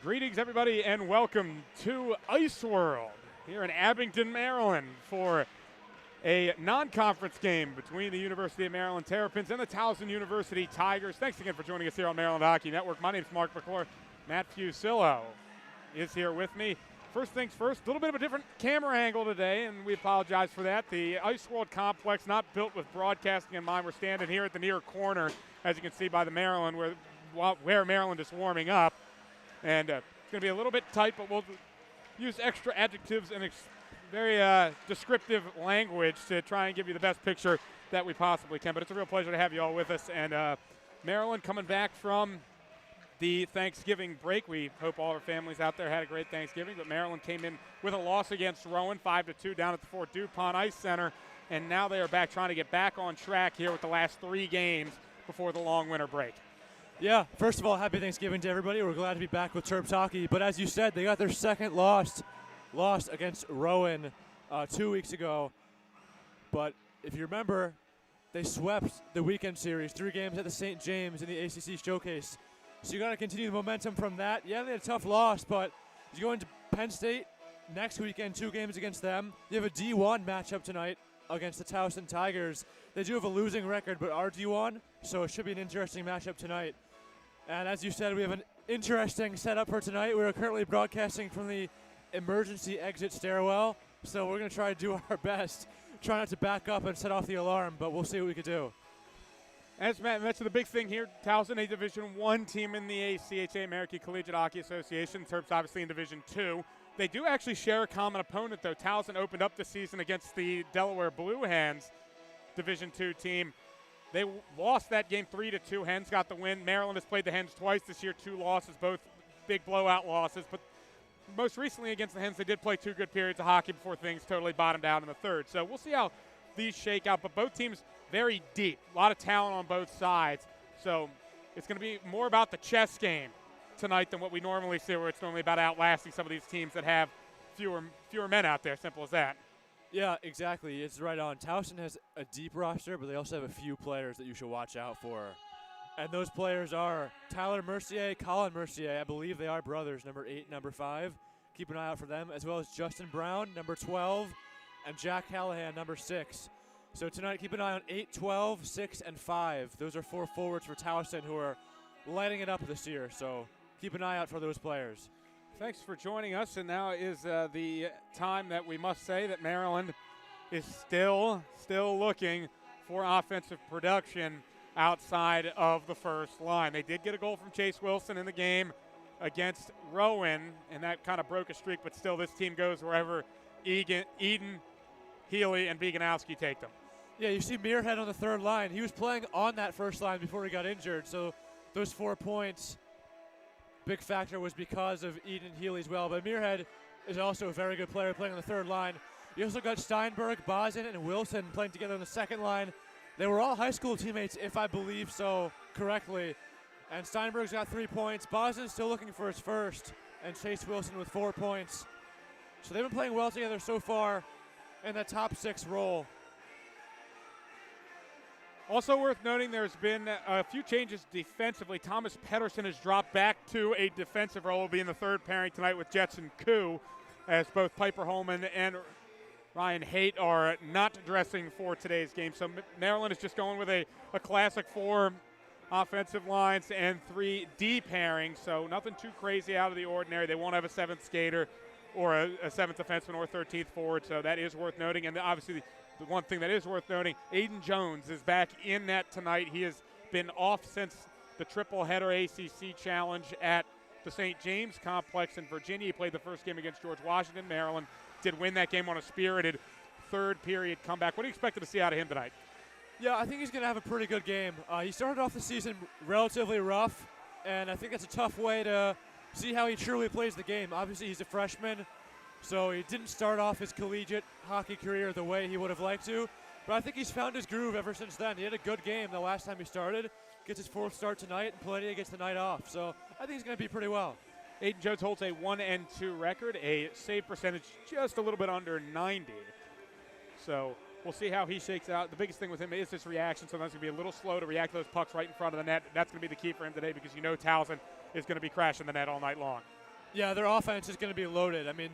Greetings, everybody, and welcome to Ice World here in Abington, Maryland for a non-conference game between the University of Maryland Terrapins and the Towson University Tigers. Thanks again for joining us here on Maryland Hockey Network. My name is Mark McClure. Matt Fusillo is here with me. First things first, a little bit of a different camera angle today, and we apologize for that. The Ice World Complex, not built with broadcasting in mind. We're standing here at the near corner, as you can see by the Maryland, where Maryland is warming up. And it's going to be a little bit tight, but we'll use extra adjectives and very descriptive language to try and give you the best picture that we possibly can. But it's a real pleasure to have you all with us. And Maryland coming back from the Thanksgiving break. We hope all our families out there had a great Thanksgiving. But Maryland came in with a loss against Rowan, 5-2 down at the Fort DuPont Ice Center. And now they are back trying to get back on track here with the last 3 games before the long winter break. Yeah, first of all, happy Thanksgiving to everybody. We're glad to be back with Terps hockey. But as you said, they got their second loss against Rowan 2 weeks ago. But if you remember, they swept the weekend series, 3 games at the St. James in the ACC Showcase. So you got to continue the momentum from that. Yeah, they had a tough loss, but you go into Penn State next weekend, 2 games against them. You have a D1 matchup tonight against the Towson Tigers. They do have a losing record, but are D1, so it should be an interesting matchup tonight. And as you said, we have an interesting setup for tonight. We're currently broadcasting from the emergency exit stairwell, so we're going to try to do our best. Try not to back up and set off the alarm, but we'll see what we can do. As Matt mentioned, the big thing here, Towson, a Division I team in the ACHA, American Collegiate Hockey Association. Terps obviously in Division II. They do actually share a common opponent, though. Towson opened up the season against the Delaware Blue Hens Division II team. They lost that game 3-2. Hens got the win. Maryland has played the Hens twice this year, 2 losses, both big blowout losses. But most recently against the Hens, they did play 2 good periods of hockey before things totally bottomed out in the third. So we'll see how these shake out. But both teams very deep, a lot of talent on both sides. So it's going to be more about the chess game tonight than what we normally see, where it's normally about outlasting some of these teams that have fewer men out there. Simple as that. Yeah, exactly. It's right on. Towson has a deep roster, but they also have a few players that you should watch out for. And those players are Tyler Mercier, Colin Mercier. I believe they are brothers, number 8, number 5. Keep an eye out for them, as well as Justin Brown, number 12, and Jack Callahan, number 6. So tonight, keep an eye on 8, 12, 6, and 5. Those are 4 forwards for Towson who are lighting it up this year. So keep an eye out for those players. Thanks for joining us, and now is the time that we must say that Maryland is still looking for offensive production outside of the first line. They did get a goal from Chase Wilson in the game against Rowan, and that kind of broke a streak, but still this team goes wherever Eden, Healy, and Beganowski take them. Yeah, you see Muirhead on the third line. He was playing on that first line before he got injured, so those 4 points, big factor was because of Eden Healy as well. But Muirhead is also a very good player playing on the third line. You also got Steinberg, Bosin, and Wilson playing together on the second line. They were all high school teammates, if I believe so correctly. And Steinberg's got 3 points. Bosin's still looking for his first, and Chase Wilson with 4 points. So they've been playing well together so far in that top 6 role. Also worth noting, there's been a few changes defensively. Thomas Pedersen has dropped back to a defensive role. Will be in the third pairing tonight with Jetson Koo, as both Piper Holman and Ryan Haight are not dressing for today's game. So Maryland is just going with a classic 4 offensive lines and 3 D pairings. So nothing too crazy out of the ordinary. They won't have a 7th skater or a 7th defenseman or 13th forward. So that is worth noting. And obviously, the one thing that is worth noting, Aiden Jones is back in net tonight. He has been off since the triple-header ACC challenge at the St. James Complex in Virginia. He played the first game against George Washington. Maryland did win that game on a spirited third-period comeback. What do you expect to see out of him tonight? Yeah, I think he's going to have a pretty good game. He started off the season relatively rough, and I think that's a tough way to see how he truly plays the game. Obviously, he's a freshman, so he didn't start off his collegiate hockey career the way he would have liked to. But I think he's found his groove ever since then. He had a good game the last time he started. Gets his 4th start tonight, and Palladium gets the night off. So I think he's going to be pretty well. Aiden Jones holds a 1-2 record, a save percentage just a little bit under 90. So we'll see how he shakes out. The biggest thing with him is his reaction. Sometimes he's going to be a little slow to react to those pucks right in front of the net. That's going to be the key for him today, because you know Towson is going to be crashing the net all night long. Yeah, their offense is going to be loaded. I mean,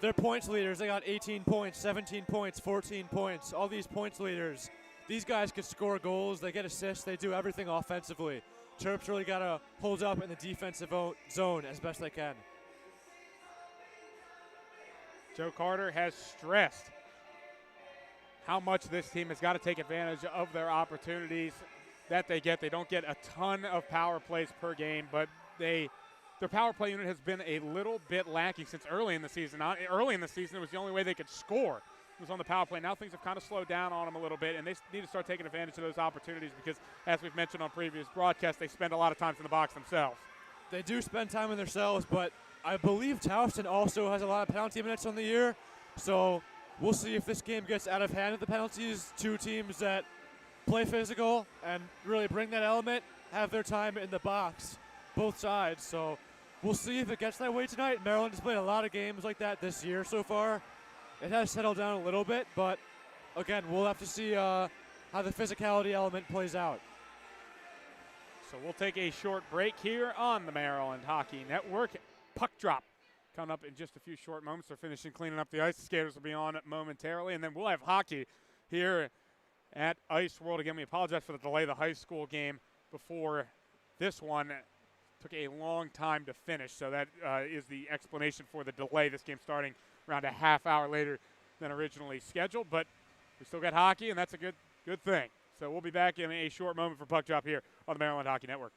their points leaders, they got 18 points, 17 points, 14 points. All these points leaders, these guys could score goals, they get assists, they do everything offensively. Terps really got to hold up in the defensive zone as best they can. Joe Carter has stressed how much this team has got to take advantage of their opportunities that they get. They don't get a ton of power plays per game, but their power play unit has been a little bit lacking since early in the season. Early in the season, it was the only way they could score was on the power play. Now things have kind of slowed down on them a little bit, and they need to start taking advantage of those opportunities because, as we've mentioned on previous broadcasts, they spend a lot of time in the box themselves. They do spend time in themselves, but I believe Towson also has a lot of penalty minutes on the year, so we'll see if this game gets out of hand with the penalties. Two teams that play physical and really bring that element have their time in the box, both sides. So we'll see if it gets that way tonight. Maryland has played a lot of games like that this year so far. It has settled down a little bit, but again, we'll have to see how the physicality element plays out. So we'll take a short break here on the Maryland Hockey Network. Puck drop coming up in just a few short moments. They're finishing cleaning up the ice. The skaters will be on momentarily, and then we'll have hockey here at Ice World. Again, we apologize for the delay. The high school game before this one took a long time to finish, so that is the explanation for the delay. This game starting around a half hour later than originally scheduled, but we still got hockey, and that's a good thing. So we'll be back in a short moment for Puck Drop here on the Maryland Hockey Network.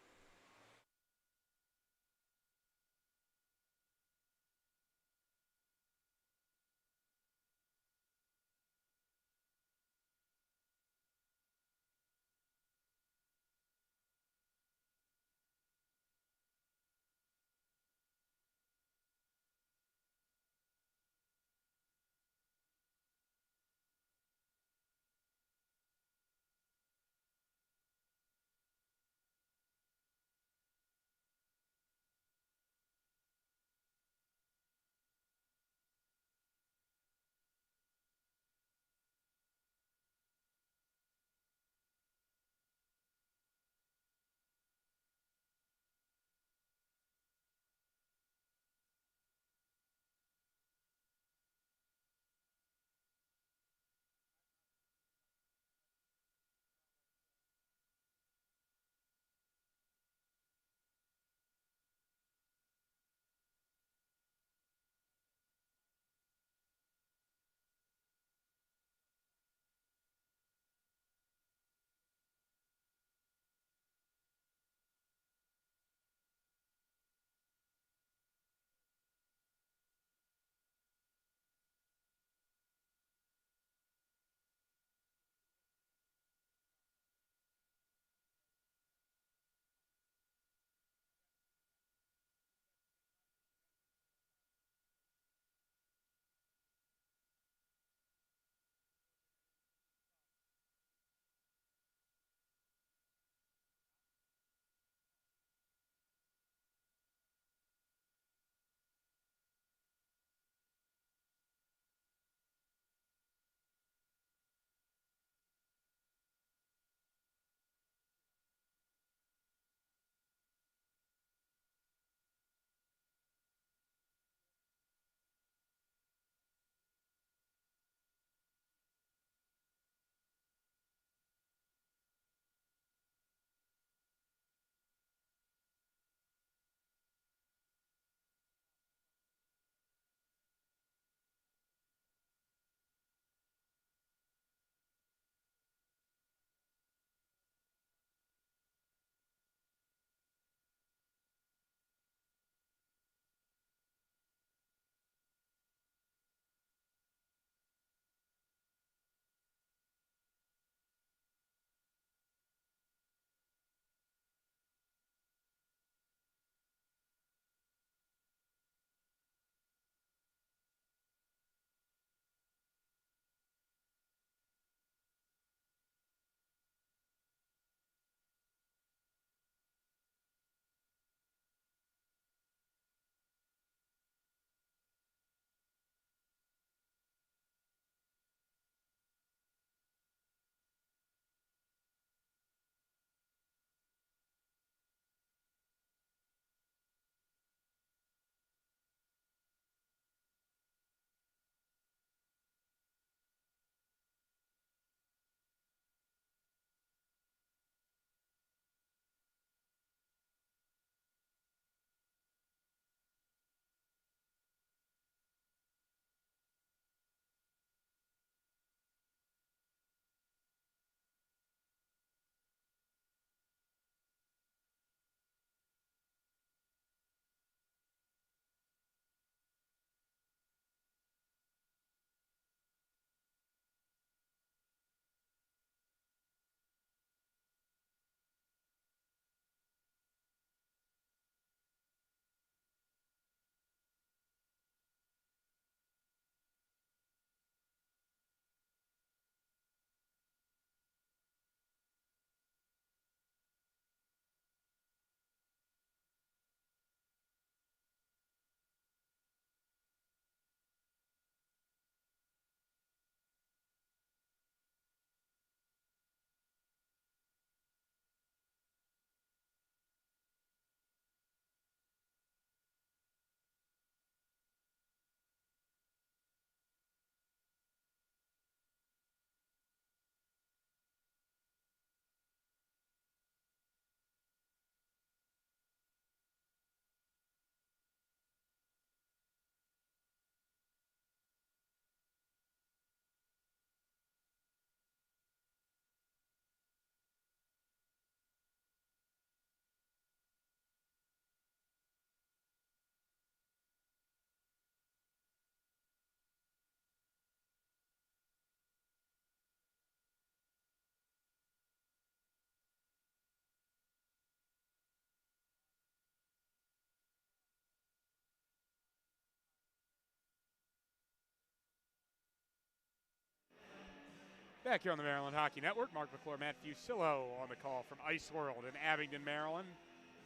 Back here on the Maryland Hockey Network, Mark McClure, Matt Fusillo on the call from Ice World in Abingdon, Maryland.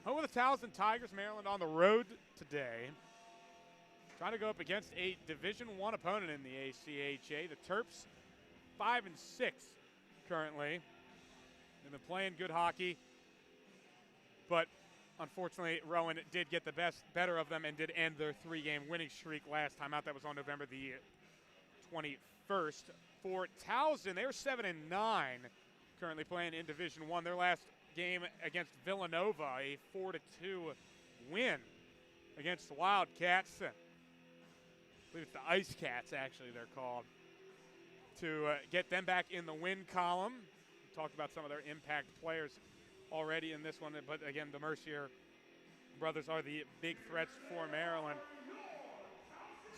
Home of the Towson Tigers, Maryland on the road today. Trying to go up against a Division I opponent in the ACHA. The Terps, 5-6 currently. They've been playing good hockey, but unfortunately, Rowan did get the better of them and did end their 3-game winning streak last time out. That was on November the 21st. For Towson, they're 7-9, currently playing in Division I. Their last game against Villanova, a 4-2 win against the Wildcats. I believe it's the Ice Cats, actually, they're called, to get them back in the win column. We talked about some of their impact players already in this one, but again, the Mercier brothers are the big threats for Maryland.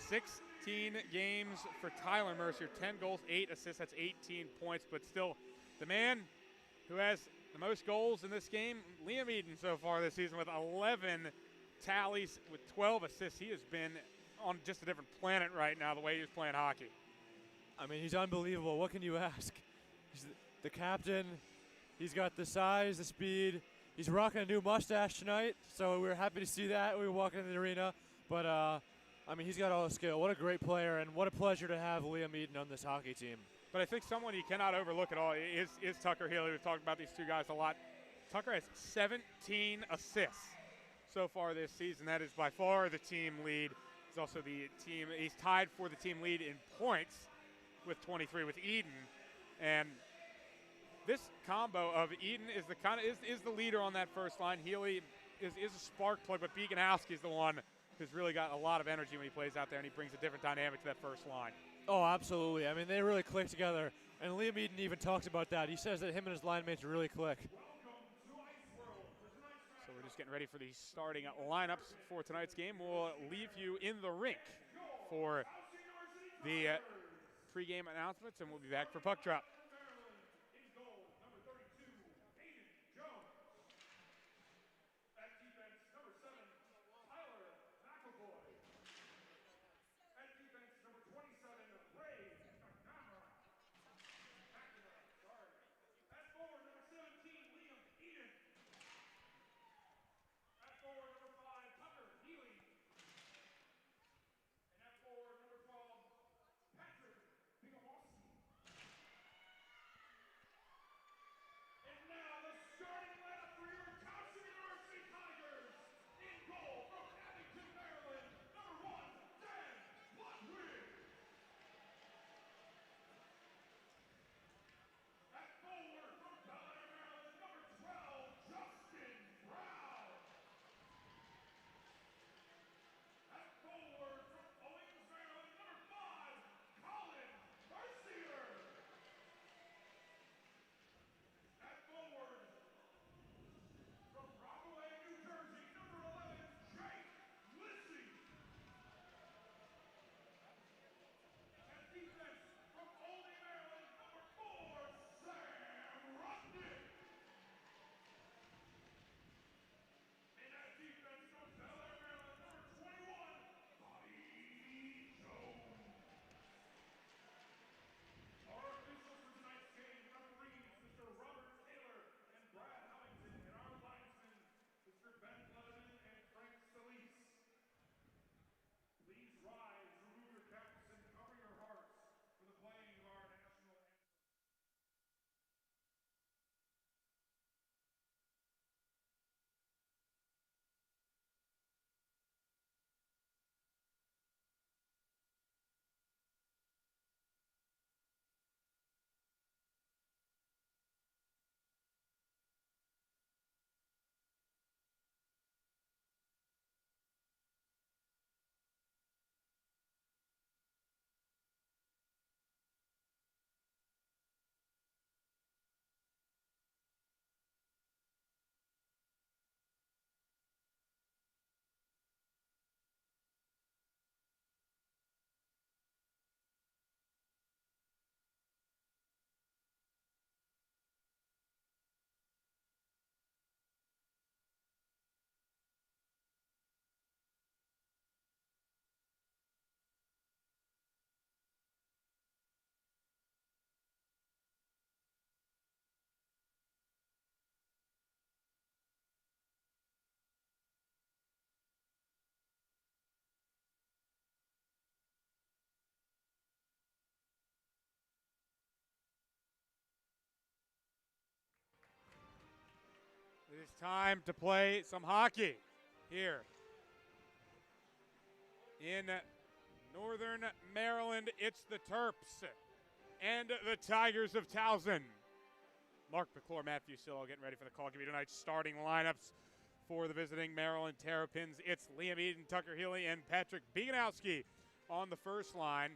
16 games for Tyler Mercier, 10 goals, 8 assists, that's 18 points, but still the man who has the most goals in this game, Liam Eden so far this season with 11 tallies with 12 assists. He has been on just a different planet right now, the way he's playing hockey. I mean, he's unbelievable. What can you ask? He's the captain. He's got the size, the speed. He's rocking a new mustache tonight, so we were happy to see that. We were walking in the arena, but I mean, he's got all the skill. What a great player, and what a pleasure to have Liam Eden on this hockey team. But I think someone you cannot overlook at all is Tucker Healy. We've talked about these two guys a lot. Tucker has 17 assists so far this season. That is by far the team lead. He's also he's tied for the team lead in points with 23 with Eden. And this combo of Eden is the leader on that first line. Healy is a spark plug, but Beaconowski is the one who's really got a lot of energy when he plays out there, and he brings a different dynamic to that first line. Oh, absolutely. I mean, they really click together, and Liam Eden even talks about that. He says that him and his line mates really click. So we're just getting ready for the starting lineups for tonight's game. We'll leave you in the rink for the pregame announcements, and we'll be back for puck drop. is time to play some hockey here in Northern Maryland. It's the Terps and the Tigers of Towson. Mark McClure, Matt Fusillo getting ready for the call. Give you tonight's starting lineups for the visiting Maryland Terrapins. It's Liam Eden, Tucker Healy, and Patrick Beganowski on the first line.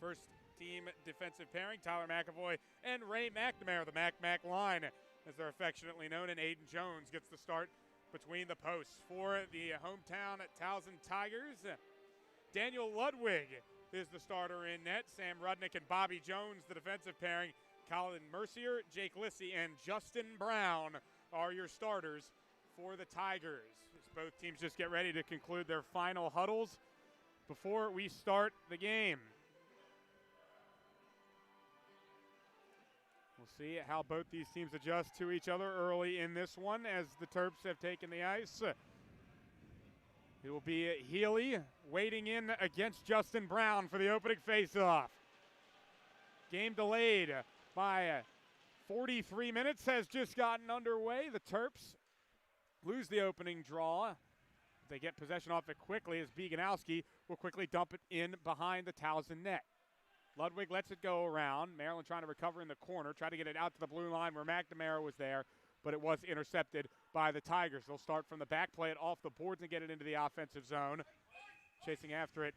First team defensive pairing, Tyler McAvoy and Ray McNamara, the Mac line, as they're affectionately known, and Aiden Jones gets the start between the posts. For the hometown Towson Tigers, Daniel Ludwig is the starter in net. Sam Rudnick and Bobby Jones, the defensive pairing. Colin Mercier, Jake Lissy, and Justin Brown are your starters for the Tigers. As both teams just get ready to conclude their final huddles before we start the game. We'll see how both these teams adjust to each other early in this one as the Terps have taken the ice. It will be Healy waiting in against Justin Brown for the opening faceoff. Game delayed by 43 minutes has just gotten underway. The Terps lose the opening draw. They get possession off it quickly as Beganowski will quickly dump it in behind the Towson net. Ludwig lets it go around. Maryland trying to recover in the corner, try to get it out to the blue line where McNamara was there, but it was intercepted by the Tigers. They'll start from the back, play it off the boards, and get it into the offensive zone. Chasing after it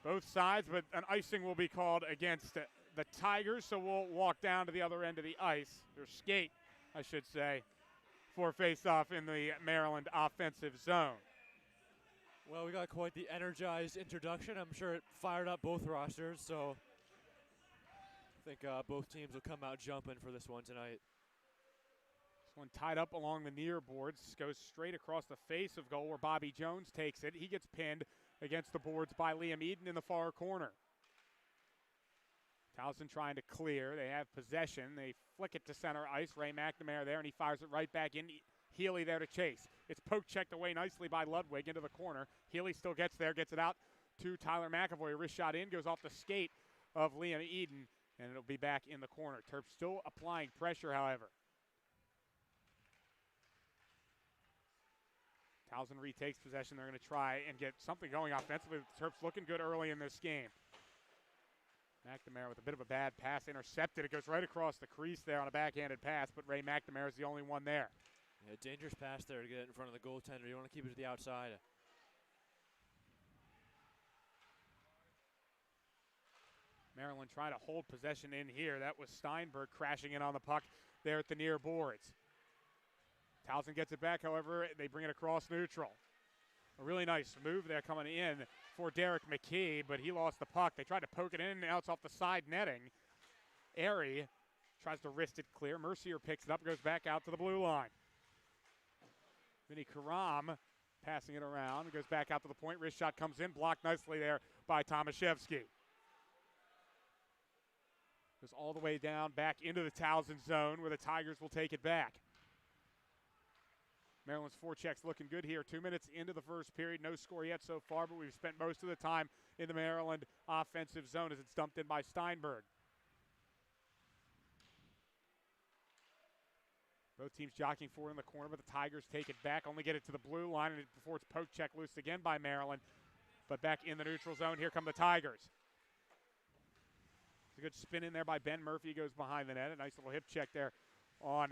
both sides, but an icing will be called against the Tigers, so we'll walk down to the other end of the ice, or skate, I should say, for face-off in the Maryland offensive zone. Well, we got quite the energized introduction. I'm sure it fired up both rosters, so I think both teams will come out jumping for this one tonight. This one tied up along the near boards, goes straight across the face of goal where Bobby Jones takes it. He gets pinned against the boards by Liam Eden in the far corner. Towson trying to clear. They have possession. They flick it to center ice. Ray McNamara there, and he fires it right back in. Healy there to chase. It's poke checked away nicely by Ludwig into the corner. Healy still gets there, gets it out to Tyler McAvoy. Wrist shot in, goes off the skate of Liam Eden, and it'll be back in the corner. Terps still applying pressure, however. Towson retakes possession. They're going to try and get something going offensively. The Terps looking good early in this game. McNamara with a bit of a bad pass, intercepted. It goes right across the crease there on a backhanded pass, but Ray McNamara is the only one there. Yeah, dangerous pass there to get it in front of the goaltender. You want to keep it to the outside. Maryland trying to hold possession in here. That was Steinberg crashing in on the puck there at the near boards. Towson gets it back, however, they bring it across neutral. A really nice move there coming in for Derek McKee, but he lost the puck. They tried to poke it in, and now it's off the side netting. Airy tries to wrist it clear. Mercier picks it up, goes back out to the blue line. Vinny Karam passing it around, goes back out to the point. Wrist shot comes in, blocked nicely there by Tomaszewski. Goes all the way down, back into the Towson zone where the Tigers will take it back. Maryland's forechecks looking good here. 2 minutes into the first period. No score yet so far, but we've spent most of the time in the Maryland offensive zone as it's dumped in by Steinberg. Both teams jockeying forward in the corner, but the Tigers take it back, only get it to the blue line, and before it's poke check loose again by Maryland. But back in the neutral zone, here come the Tigers. It's a good spin in there by Ben Murphy, goes behind the net. A nice little hip check there on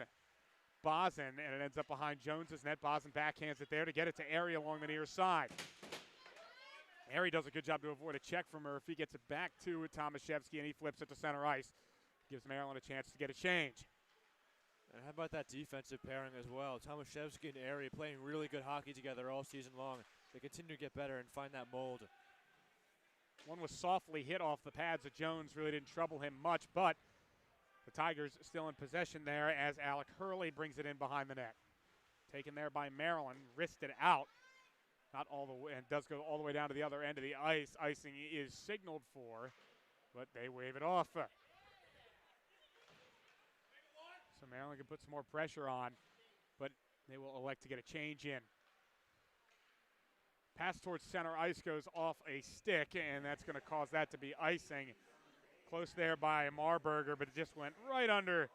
Bozen, and it ends up behind Jones's net. Bozen backhands it there to get it to Airy along the near side. Airy does a good job to avoid a check from Murphy, gets it back to Tomaszewski, and he flips it to center ice. Gives Maryland a chance to get a change. And how about that defensive pairing as well? Tomaszewski and Airy playing really good hockey together all season long. They continue to get better and find that mold. One was softly hit off the pads of Jones, really didn't trouble him much, but the Tigers still in possession there as Alec Hurley brings it in behind the net. Taken there by Maryland, wristed out. Not all the way, and does go all the way down to the other end of the ice. Icing is signaled for, but they wave it off. So Maryland can put some more pressure on, but they will elect to get a change in. Pass towards center ice goes off a stick, and that's going to cause that to be icing. Close there by Marburger, but it just went right under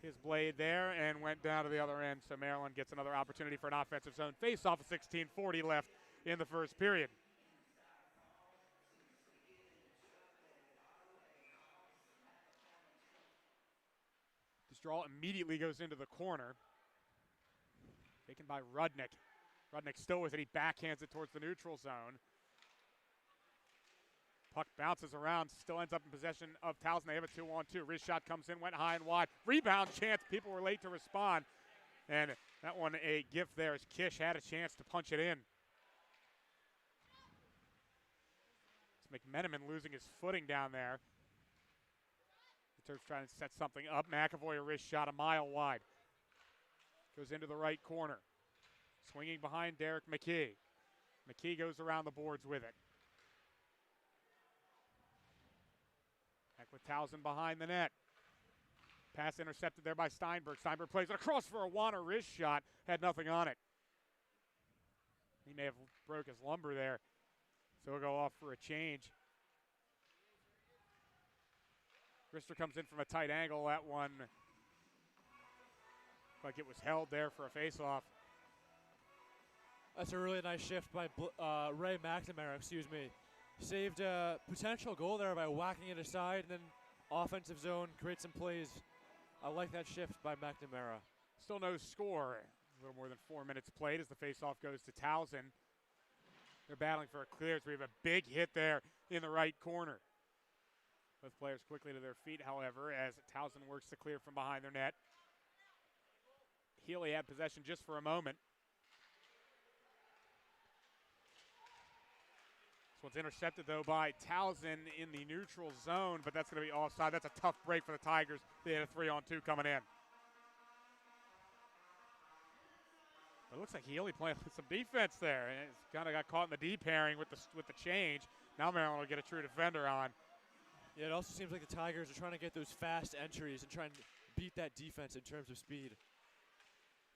his blade there and went down to the other end. So Maryland gets another opportunity for an offensive zone face-off with 16:40 left in the first period. This draw immediately goes into the corner. Taken by Rudnick. Rudnick still with it. He backhands it towards the neutral zone. Puck bounces around, still ends up in possession of Towson. They have a 2-on-2. Wrist shot comes in, went high and wide. Rebound chance. People were late to respond. And that one a gift there as Kish had a chance to punch it in. It's McMenamin losing his footing down there. The Terps trying to set something up. McAvoy a wrist shot a mile wide. Goes into the right corner. Swinging behind Derek McKee. McKee goes around the boards with it. Back with Towson behind the net. Pass intercepted there by Steinberg. Steinberg plays it across for a Warner wrist shot. Had nothing on it. He may have broke his lumbar there. So he'll go off for a change. Rister comes in from a tight angle. That one, like it was held there for a face-off. That's a really nice shift by Ray McNamara, Saved a potential goal there by whacking it aside, and then offensive zone, create some plays. I like that shift by McNamara. Still no score. A little more than 4 minutes played as the faceoff goes to Towson. They're battling for a clearance. We have a big hit there in the right corner. Both players quickly to their feet, however, as Towson works to clear from behind their net. Healy had possession just for a moment. This one's intercepted, though, by Towson in the neutral zone, but that's going to be offside. That's a tough break for the Tigers. They had a 3-on-2 coming in. But it looks like Healy playing some defense there, and it's kind of got caught in the D pairing with the change. Now Maryland will get a true defender on. Yeah, it also seems like the Tigers are trying to get those fast entries and trying to beat that defense in terms of speed.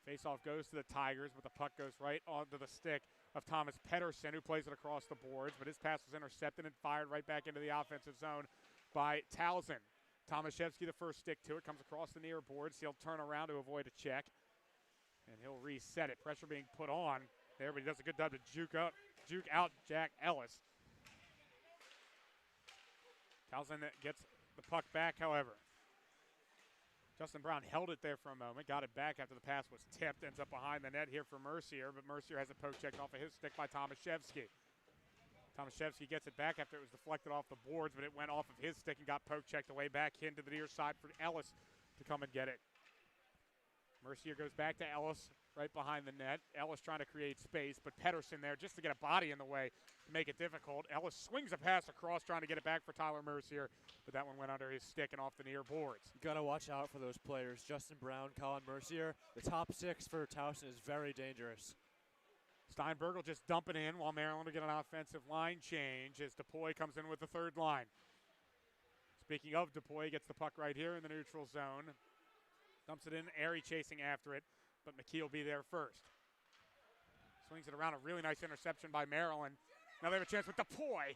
Faceoff goes to the Tigers, but the puck goes right onto the stick of Thomas Pedersen, who plays it across the boards, but his pass was intercepted and fired right back into the offensive zone by Towson. Tomaszewski, the first stick to it, comes across the near boards. He'll turn around to avoid a check, and he'll reset it. Pressure being put on there, but he does a good job to juke out Jack Ellis. Towson gets the puck back, however. Justin Brown held it there for a moment, got it back after the pass was tipped, ends up behind the net here for Mercier, but Mercier has a poke checked off of his stick by Tomaszewski. Tomaszewski gets it back after it was deflected off the boards, but it went off of his stick and got poke checked away back into the near side for Ellis to come and get it. Mercier goes back to Ellis right behind the net. Ellis trying to create space, but Pedersen there just to get a body in the way to make it difficult. Ellis swings a pass across trying to get it back for Tyler Mercier, but that one went under his stick and off the near boards. You got to watch out for those players. Justin Brown, Colin Mercier. The top six for Towson is very dangerous. Steinberg will just dump it in while Maryland will get an offensive line change as DePoy comes in with the third line. Speaking of DePoy, gets the puck right here in the neutral zone. Dumps it in, Airy chasing after it, but McKee will be there first. Swings it around, a really nice interception by Maryland. Now they have a chance with DePoy,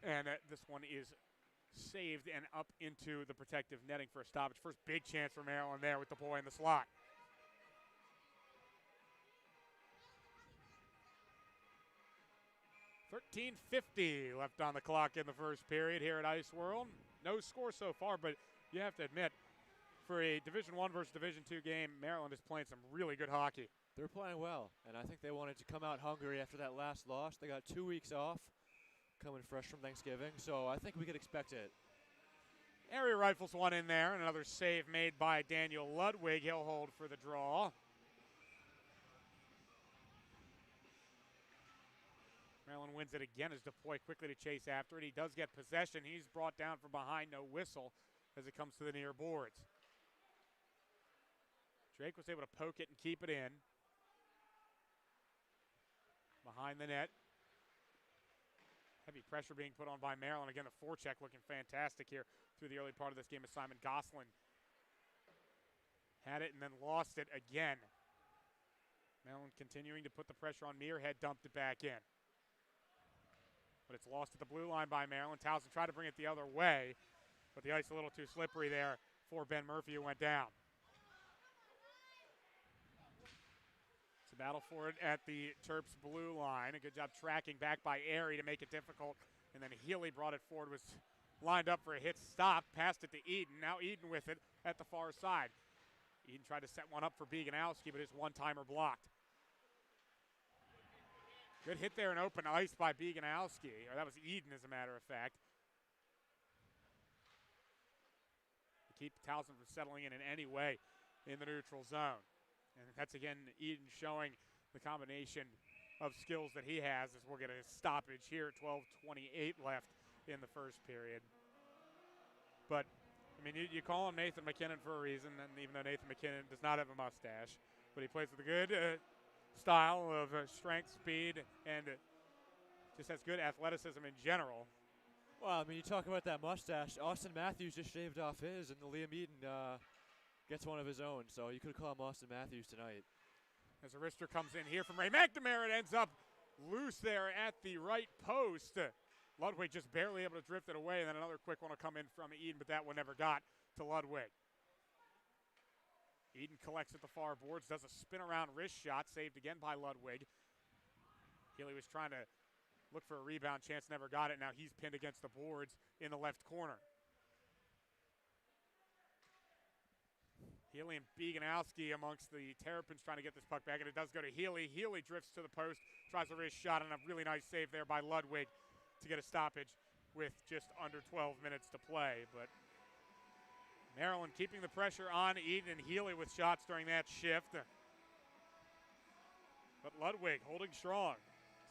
and this one is saved and up into the protective netting for a stoppage. First big chance for Maryland there with DePoy in the slot. $13:50 left on the clock in the first period here at Ice World. No score so far, but you have to admit, for a Division I versus Division II game, Maryland is playing some really good hockey. They're playing well, and I think they wanted to come out hungry after that last loss. They got 2 weeks off, coming fresh from Thanksgiving, so I think we could expect it. Area rifles one in there, and another save made by Daniel Ludwig. He'll hold for the draw. Maryland wins it again as DePoy quickly to chase after it. He does get possession. He's brought down from behind, no whistle, as it comes to the near boards. Drake was able to poke it and keep it in. Behind the net. Heavy pressure being put on by Maryland. Again, the forecheck looking fantastic here through the early part of this game as Simon Gosselin had it and then lost it again. Maryland continuing to put the pressure on Muirhead, dumped it back in. But it's lost at the blue line by Maryland. Towson tried to bring it the other way, but the ice a little too slippery there for Ben Murphy, who went down. battle for it at the Terps blue line. A good job tracking back by Airy to make it difficult. And then Healy brought it forward, was lined up for a hit stop, passed it to Eden. Now Eden with it at the far side. Eden tried to set one up for Bieganowski, but his one-timer blocked. Good hit there in open ice by Bieganowski, or that was Eden as a matter of fact. To keep Towson from settling in any way in the neutral zone. And that's again Eden showing the combination of skills that he has as we'll get a stoppage here at 12:28 left in the first period. But, I mean, you call him Nathan McKinnon for a reason, and even though Nathan McKinnon does not have a mustache, but he plays with a good style of strength, speed, and just has good athleticism in general. Well, I mean, you talk about that mustache. Austin Matthews just shaved off his, and the Liam Eden gets one of his own, so you could call him Austin Matthews tonight. As a wrister comes in here from Ray McNamara, it ends up loose there at the right post. Ludwig just barely able to drift it away, and then another quick one will come in from Eden, but that one never got to Ludwig. Eden collects at the far boards, does a spin around wrist shot, saved again by Ludwig. Healy was trying to look for a rebound chance, never got it. Now he's pinned against the boards in the left corner. Healy and Bieganowski amongst the Terrapins trying to get this puck back, and it does go to Healy. Healy drifts to the post, tries a wrist shot, and a really nice save there by Ludwig to get a stoppage with just under 12 minutes to play. But Maryland keeping the pressure on Eden and Healy with shots during that shift. But Ludwig holding strong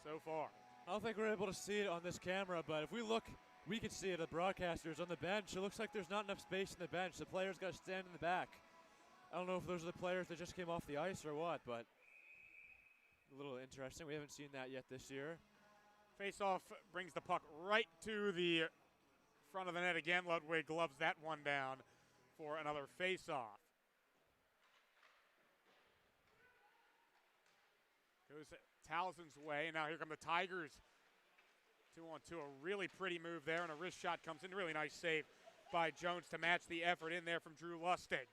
so far. I don't think we're able to see it on this camera, but if we look, we can see it, the broadcasters on the bench. It looks like there's not enough space in the bench. The players got to stand in the back. I don't know if those are the players that just came off the ice or what, but a little interesting. We haven't seen that yet this year. Face-off brings the puck right to the front of the net again. Ludwig gloves that one down for another face-off. Goes Towson's way, and now here come the Tigers. 2-on-2, a really pretty move there, and a wrist shot comes in. Really nice save by Jones to match the effort in there from Drew Lustig.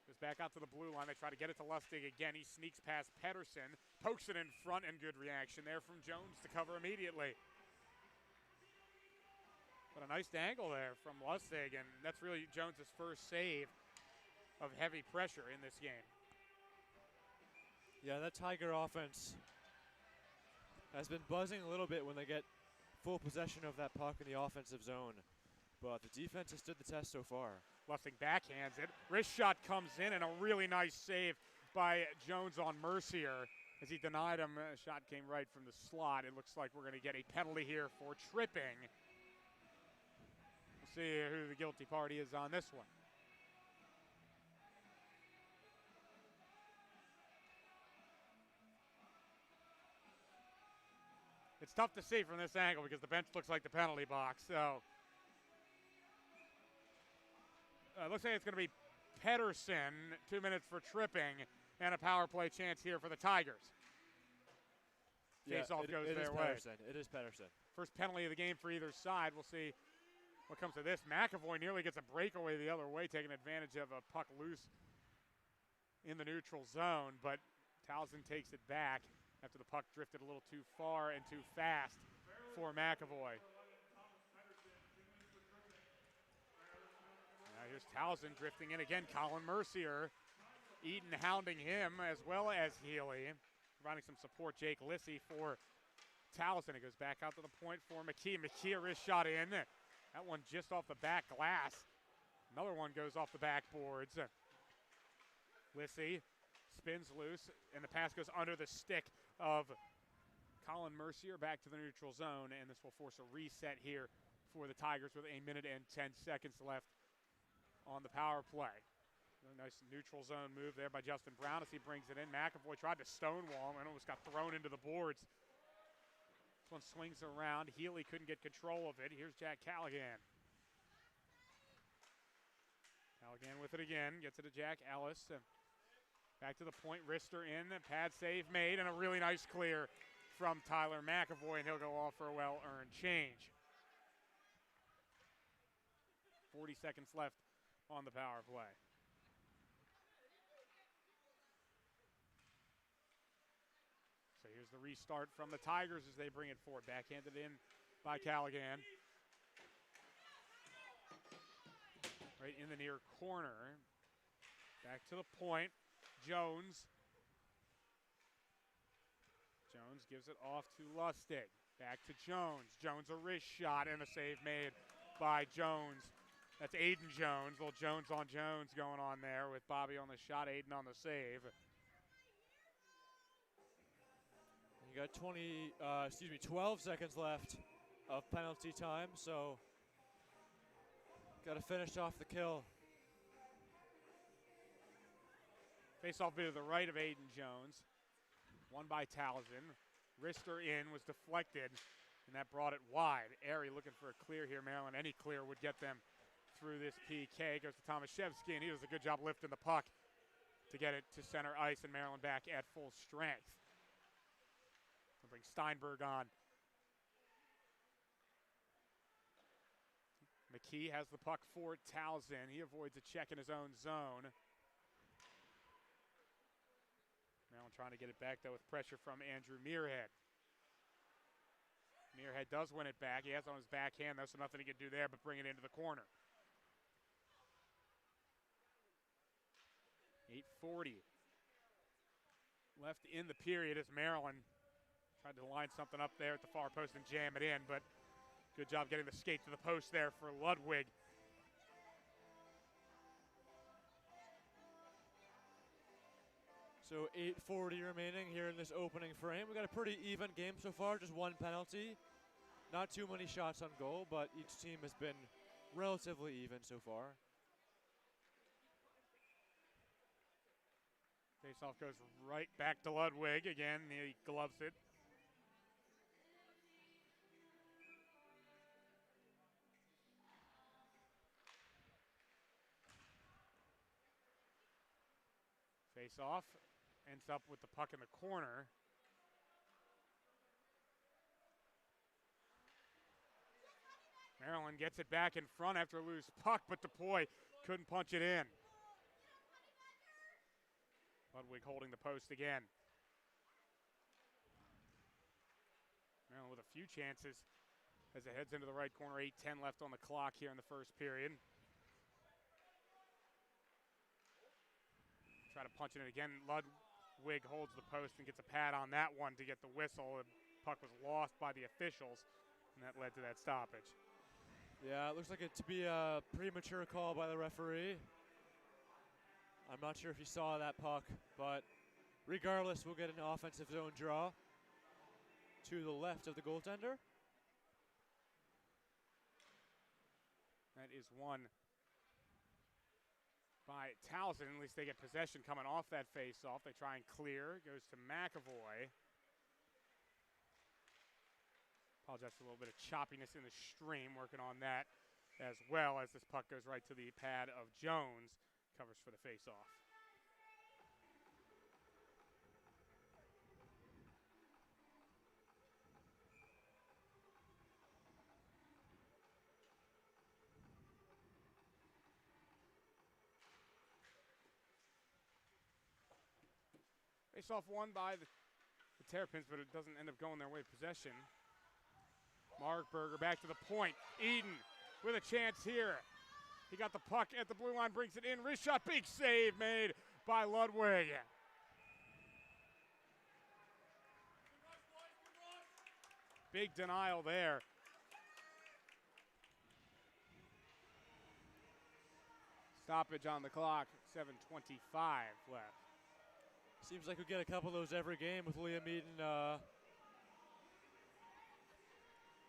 Goes back out to the blue line. They try to get it to Lustig again. He sneaks past Pedersen, pokes it in front, and good reaction there from Jones to cover immediately. But a nice angle there from Lustig, and that's really Jones' first save of heavy pressure in this game. Yeah, that Tiger offense has been buzzing a little bit when they get full possession of that puck in the offensive zone. But the defense has stood the test so far. Lustig backhands it. Wrist shot comes in, and a really nice save by Jones on Mercier as he denied him. A shot came right from the slot. It looks like we're going to get a penalty here for tripping. We'll see who the guilty party is on this one. It's tough to see from this angle because the bench looks like the penalty box. So looks like it's going to be Pedersen, 2 minutes for tripping, and a power play chance here for the Tigers. Face-off goes their way. It is Pedersen. First penalty of the game for either side. We'll see what comes of this. McAvoy nearly gets a breakaway the other way, taking advantage of a puck loose in the neutral zone, but Towson takes it back after the puck drifted a little too far and too fast for McAvoy. Now here's Towson drifting in again. Colin Mercier. Eden hounding him as well as Healy. Providing some support, Jake Lissy for Towson. It goes back out to the point for McKee. McKee, a wrist shot in. That one just off the back glass. Another one goes off the backboards. Lissy spins loose, and the pass goes under the stick of Colin Mercier back to the neutral zone, and this will force a reset here for the Tigers with 1 minute and 10 seconds left on the power play. A nice neutral zone move there by Justin Brown as he brings it in. McAvoy tried to stonewall him and almost got thrown into the boards. This one swings around. Healy couldn't get control of it. Here's Jack Callaghan. Callaghan with it again. Gets it to Jack Ellis. Back to the point. Wrister in. Pad save made, and a really nice clear from Tyler McAvoy, and he'll go off for a well-earned change. 40 seconds left on the power play. the restart from the Tigers as they bring it forward. Backhanded in by Callaghan. Right in the near corner. Back to the point. Jones. Jones gives it off to Lustig. Back to Jones. Jones a wrist shot and a save made by Jones. That's Aiden Jones. Little Jones on Jones going on there with Bobby on the shot, Aiden on the save. You got 12 seconds left of penalty time, so got to finish off the kill. Face off bit to the right of Aiden Jones. Won by Towson. Wrister in, was deflected, and that brought it wide. Airy looking for a clear here, Maryland. Any clear would get them through this PK. Goes to Tomaszewski, and he does a good job lifting the puck to get it to center ice, and Maryland back at full strength. We'll bring Steinberg on. McKee has the puck for Towson. He avoids a check in his own zone. Maryland trying to get it back, though, with pressure from Andrew Muirhead. Muirhead does win it back. He has it on his backhand, though, so nothing he can do there but bring it into the corner. 8:40 left in the period as Maryland tried to line something up there at the far post and jam it in, but good job getting the skate to the post there for Ludwig. So 8:40 remaining here in this opening frame. We got a pretty even game so far, just one penalty. Not too many shots on goal, but each team has been relatively even so far. Faceoff goes right back to Ludwig again. He gloves it. Faceoff ends up with the puck in the corner. Maryland gets it back in front after a loose puck, but DePoy couldn't punch it in. Ludwig holding the post again. Maryland with a few chances as it heads into the right corner. 8:10 left on the clock here in the first period. Try to punch it in again. Ludwig holds the post and gets a pad on that one to get the whistle. The puck was lost by the officials, and that led to that stoppage. Yeah, it looks like it to be a premature call by the referee. I'm not sure if he saw that puck, but regardless, we'll get an offensive zone draw to the left of the goaltender. That is won by Towson. At least they get possession coming off that face-off. They try and clear. It goes to McAvoy. Apologize for a little bit of choppiness in the stream. Working on that as well as this puck goes right to the pad of Jones. Covers for the face-off. Face-off won by the Terrapins, but it doesn't end up going their way of possession. Markberger back to the point. Eden with a chance here. He got the puck at the blue line, brings it in. Wrist shot, big save made by Ludwig. Big denial there. Stoppage on the clock, 7:25 left. Seems like we get a couple of those every game with Liam Eden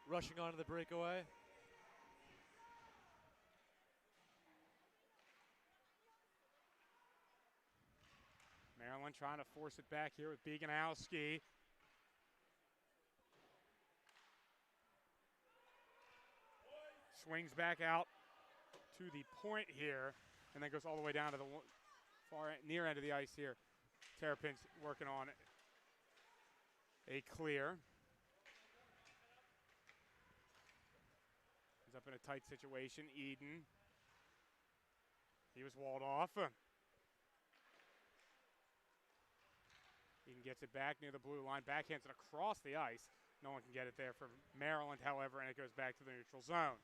rushing onto the breakaway. Maryland trying to force it back here with Beganowski. Swings back out to the point here, and then goes all the way down to the far near end of the ice here. Terrapins working on a clear. He's up in a tight situation. Eden. He was walled off. Wagon gets it back near the blue line, backhands it across the ice. No one can get it there from Maryland, however, and it goes back to the neutral zone.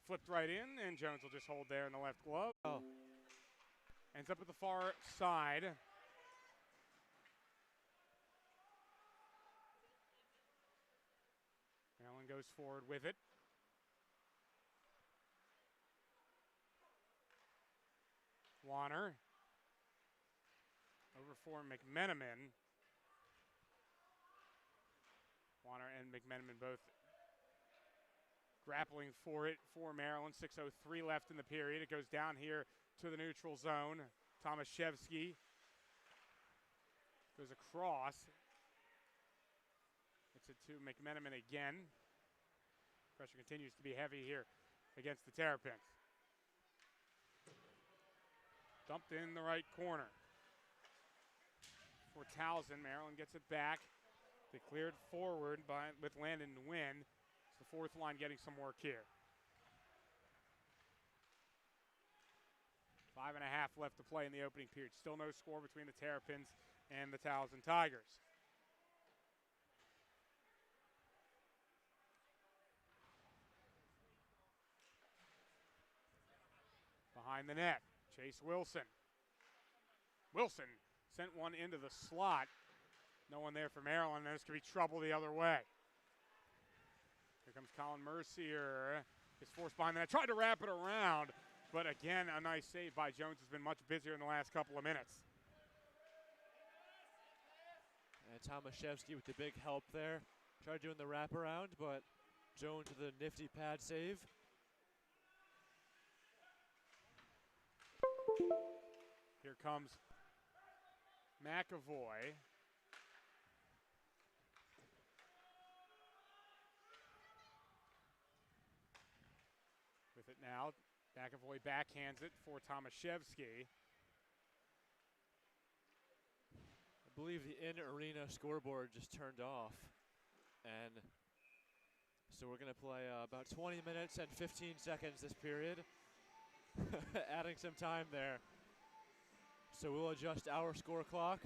Flipped right in, and Jones will just hold there in the left glove. Oh. Ends up at the far side. Maryland goes forward with it. Warner. Over for McMenamin. Warner and McMenamin both grappling for it for Maryland. 6:03 left in the period. It goes down here to the neutral zone. Tomaszewski goes across. It's it to McMenamin again. Pressure continues to be heavy here against the Terrapins. Dumped in the right corner for Towson. Maryland gets it back. They cleared forward with Landon Nguyen. It's the fourth line getting some work here. 5.5 left to play in the opening period. Still no score between the Terrapins and the Towson Tigers. Behind the net, Chase Wilson. Wilson sent one into the slot. No one there for Maryland. This could be trouble the other way. Here comes Colin Mercier. Is forced behind the net. Tried to wrap it around, but again, a nice save by Jones. Has been much busier in the last couple of minutes. And Tomaszewski with the big help there. Tried doing the wraparound, but Jones with a nifty pad save. Here comes McAvoy. With it now, McAvoy backhands it for Tomaszewski. I believe the in-arena scoreboard just turned off. And so we're going to play about 20 minutes and 15 seconds this period. Adding some time there. So we'll adjust our score clock.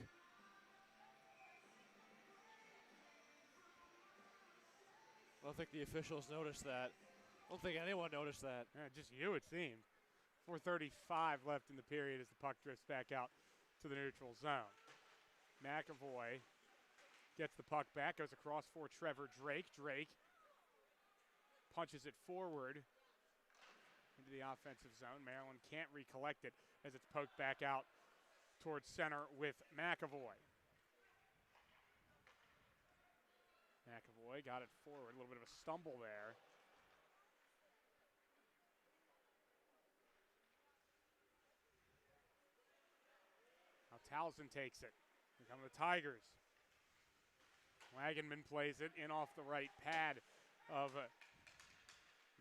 I don't think the officials noticed that. I don't think anyone noticed that. Yeah, just you, it seemed. 4:35 left in the period as the puck drifts back out to the neutral zone. McAvoy gets the puck back, goes across for Trevor Drake. Drake punches it forward into the offensive zone. Maryland can't recollect it as it's poked back out towards center with McAvoy. McAvoy got it forward, a little bit of a stumble there. Now Towson takes it. Here come the Tigers. Wagenman plays it in off the right pad of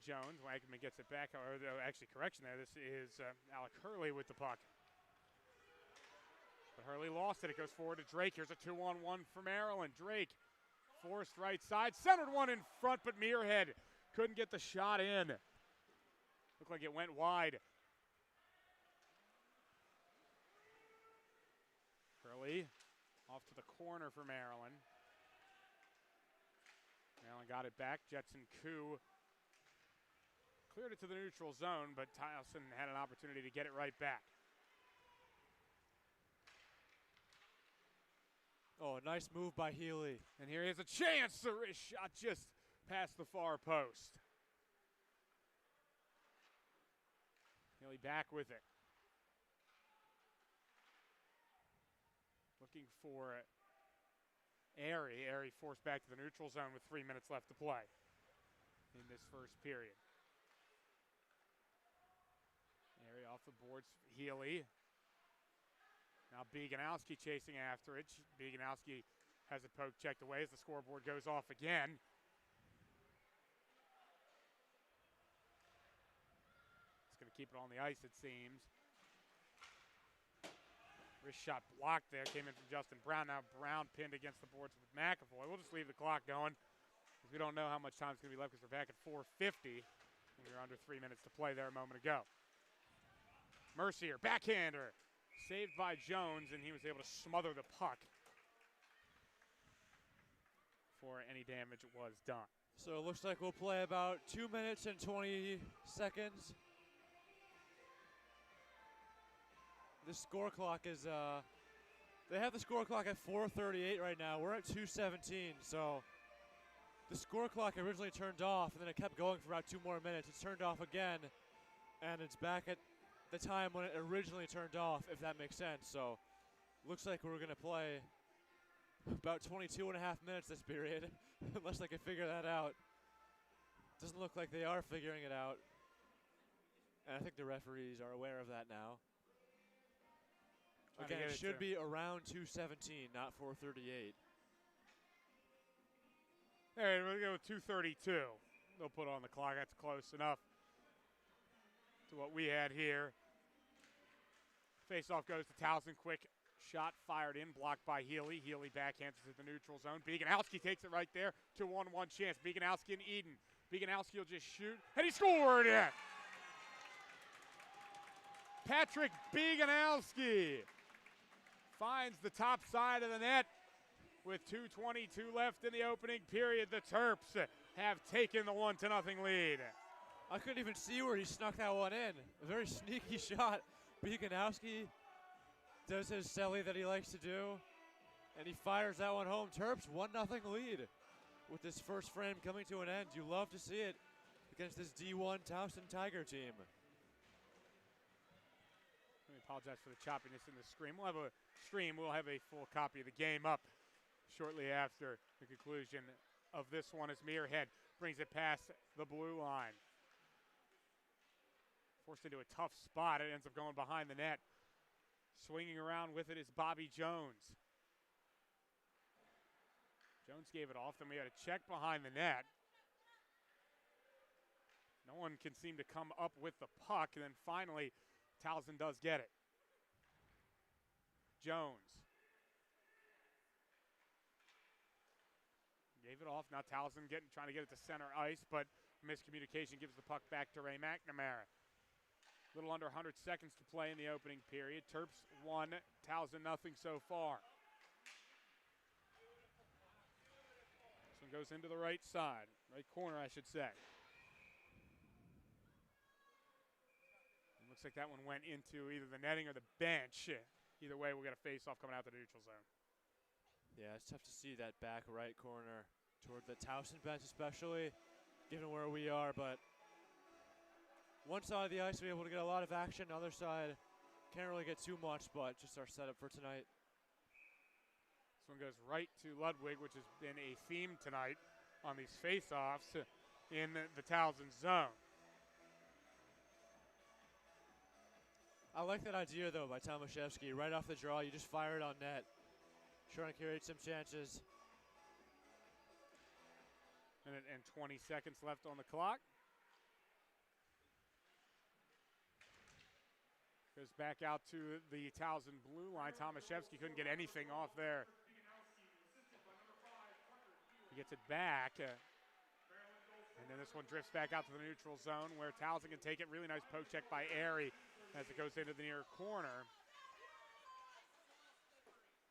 Jones. Wagenman gets it back. Actually, correction there. This is Alec Hurley with the puck. But Hurley lost it. It goes forward to Drake. Here's a 2-on-1 for Maryland. Drake forced right side. Centered one in front, but Muirhead couldn't get the shot in. Looked like it went wide. Hurley off to the corner for Maryland. Maryland got it back. Jetson Koo cleared it to the neutral zone, but Towson had an opportunity to get it right back. Oh, a nice move by Healy. And here he has a chance. The wrist shot just past the far post. Healy back with it. Looking for Airy. Airy forced back to the neutral zone with 3 minutes left to play in this first period. Airy off the boards. Healy. Now Beganowski chasing after it. Beganowski has it poked, checked away as the scoreboard goes off again. It's going to keep it on the ice, it seems. Wrist shot blocked there. Came in from Justin Brown. Now Brown pinned against the boards with McAvoy. We'll just leave the clock going because we don't know how much time is going to be left because we're back at 4:50. And we were under 3 minutes to play there a moment ago. Mercier, backhander. Saved by Jones, and he was able to smother the puck before any damage was done. So it looks like we'll play about 2 minutes and 20 seconds. The score clock is, they have the score clock at 4:38 right now. We're at 2:17, so the score clock originally turned off, and then it kept going for about 2 more minutes. It's turned off again, and it's back at the time when it originally turned off, if that makes sense. So looks like we're going to play about 22 and a half minutes this period, unless they can figure that out. Doesn't look like they are figuring it out. And I think the referees are aware of that now. Again, it should be around 2:17, not 4:38. Hey, we'll go with 2:32. They'll put on the clock. That's close enough to what we had here. Face-off goes to Towson. Quick shot fired in, blocked by Healy. Healy backhands it to the neutral zone. Beganowski takes it right there. 2-1-1 chance. Beganowski and Eden. Beganowski will just shoot, and he scored it! Patrick Beganowski finds the top side of the net with 2:22 left in the opening period. The Terps have taken the 1-0 lead. I couldn't even see where he snuck that one in. A very sneaky shot. Beganowski does his celly that he likes to do, and he fires that one home. Terps 1-0 lead with this first frame coming to an end. You love to see it against this D1 Towson Tiger team. Let me apologize for the choppiness in the stream. We'll have a full copy of the game up shortly after the conclusion of this one as Muirhead brings it past the blue line. Forced into a tough spot. It ends up going behind the net. Swinging around with it is Bobby Jones. Jones gave it off. Then we had a check behind the net. No one can seem to come up with the puck. And then finally, Towson does get it. Jones gave it off. Now Towson trying to get it to center ice, but miscommunication gives the puck back to Ray McNamara. A little under 100 seconds to play in the opening period. Terps 1, Towson nothing so far. This one goes into the right side, right corner, I should say. It looks like that one went into either the netting or the bench. Either way, we'll get a face-off coming out the neutral zone. Yeah, it's tough to see that back right corner toward the Towson bench, especially given where we are. But one side of the ice, we're able to get a lot of action. The other side, can't really get too much, but just our setup for tonight. This one goes right to Ludwig, which has been a theme tonight on these face-offs in the Towson zone. I like that idea, though, by Tomaszewski. Right off the draw, you just fire it on net. Trying to create some chances. Minute and 20 seconds left on the clock. Goes back out to the Towson blue line. Tomaszewski couldn't get anything off there. He gets it back. And then this one drifts back out to the neutral zone where Towson can take it. Really nice poke check by Airy as it goes into the near corner.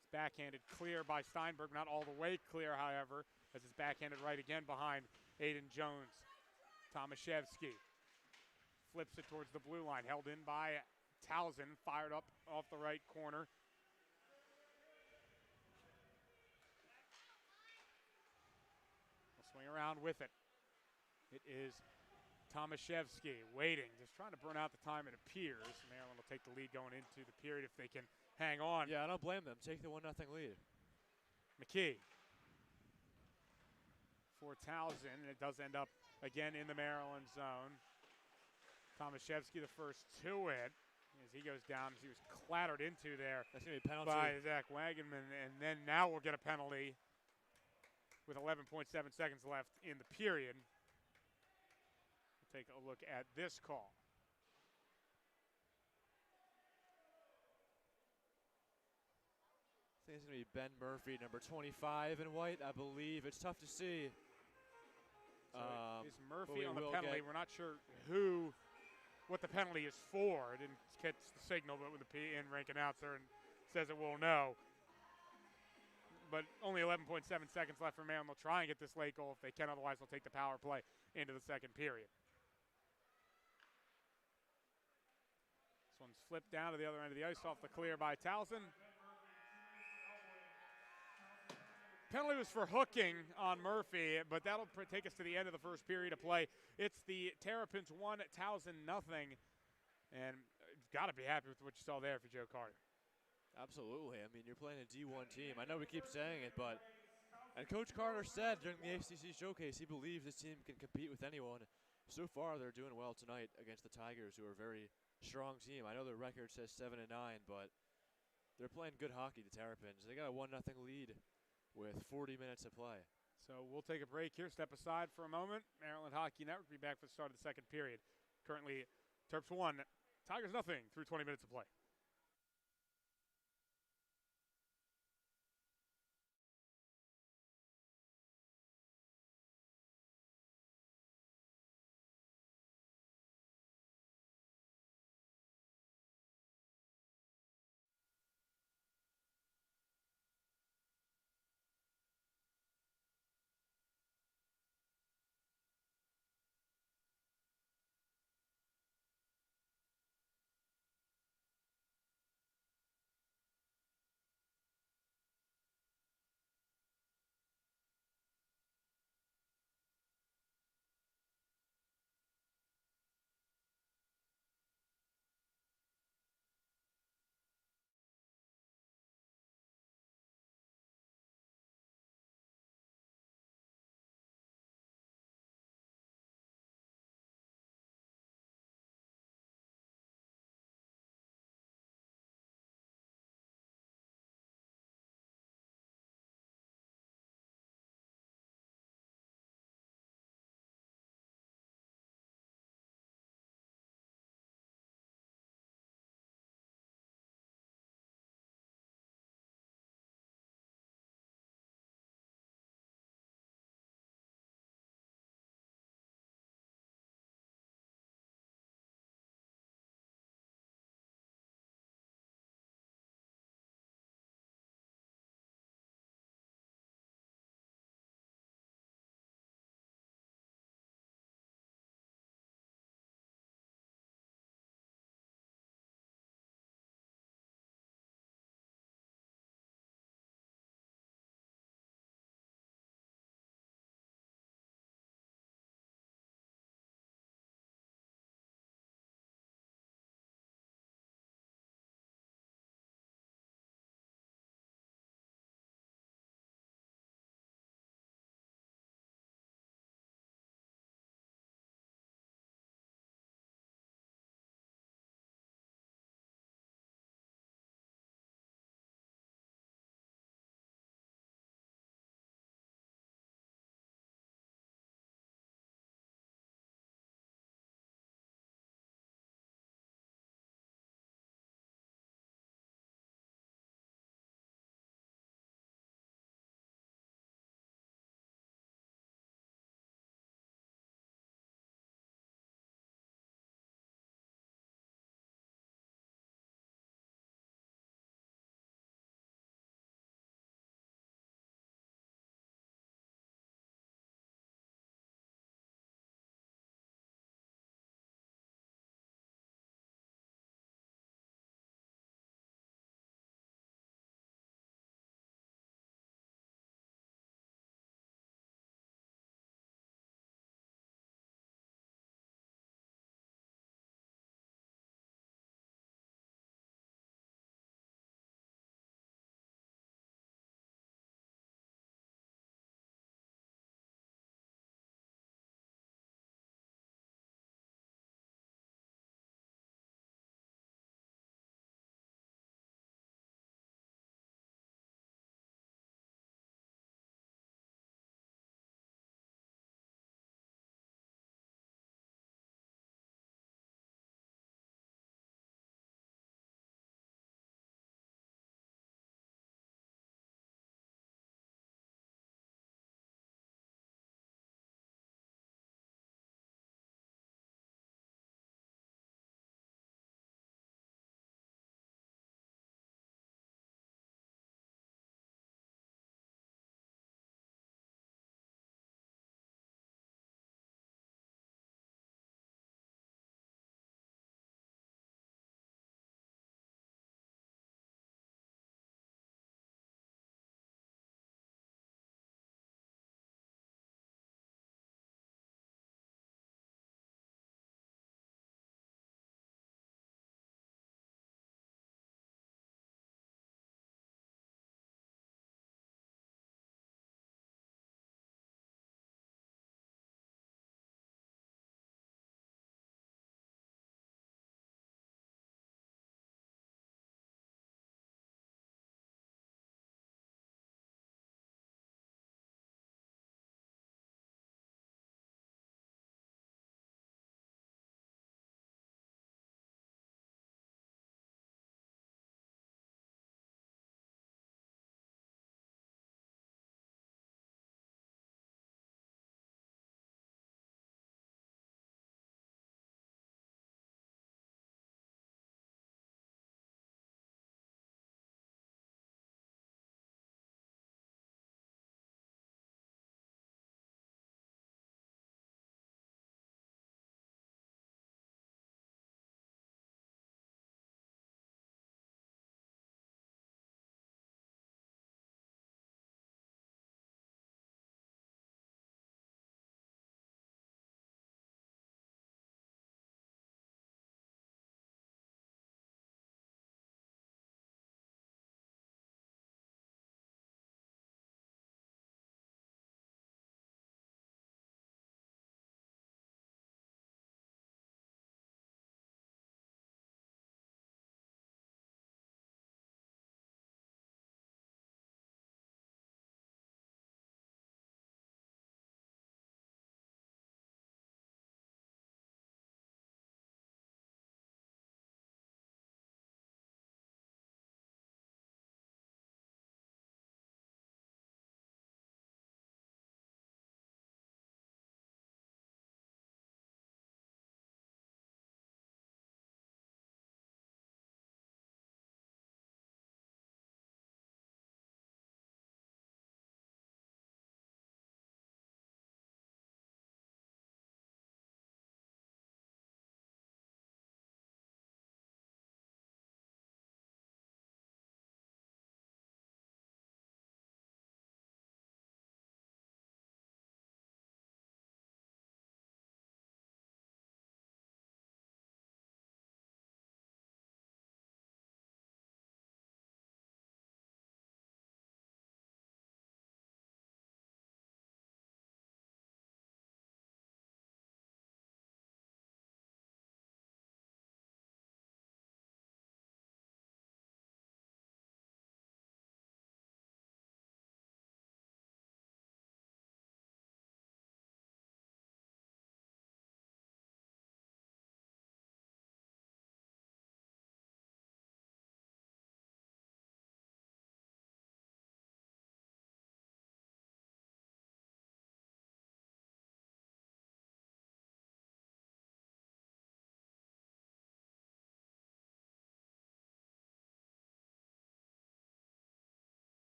It's backhanded clear by Steinberg. Not all the way clear, however, as it's backhanded right again behind Aiden Jones. Tomaszewski flips it towards the blue line. Held in by Towson. Fired up off the right corner. We'll swing around with it. It is Tomaszewski waiting, just trying to burn out the time, it appears. Maryland will take the lead going into the period if they can hang on. Yeah, I don't blame them. Take the 1-0 lead. McKee for Towson, and it does end up again in the Maryland zone. Tomaszewski the first to it as he goes down as he was clattered into there. That's going to be a penalty by Zach Wagenman, and then now we'll get a penalty with 11.7 seconds left in the period. Take a look at this call. I think it's going to be Ben Murphy, number 25 in white, I believe. It's tough to see. So is Murphy on the penalty? We're not sure what the penalty is for. It didn't catch the signal, but with the in-rank announcer and says it will know. but only 11.7 seconds left for Maryland. They'll try and get this late goal if they can. Otherwise, they'll take the power play into the second period. This one's flipped down to the other end of the ice off the clear by Towson. Penalty was for hooking on Murphy, but that'll take us to the end of the first period of play. It's the Terrapins 1, Towson nothing, and you've got to be happy with what you saw there for Joe Carter. Absolutely. I mean, you're playing a D1 team. I know we keep saying it, but and Coach Carter said during the ACC showcase he believes this team can compete with anyone. So far, they're doing well tonight against the Tigers, who are a very strong team. I know their record says 7-9, but they're playing good hockey, the Terrapins. They got a 1-0 lead with 40 minutes to play. So we'll take a break here, step aside for a moment. Maryland Hockey Network will be back for the start of the second period. Currently, Terps 1, Tigers nothing through 20 minutes of play.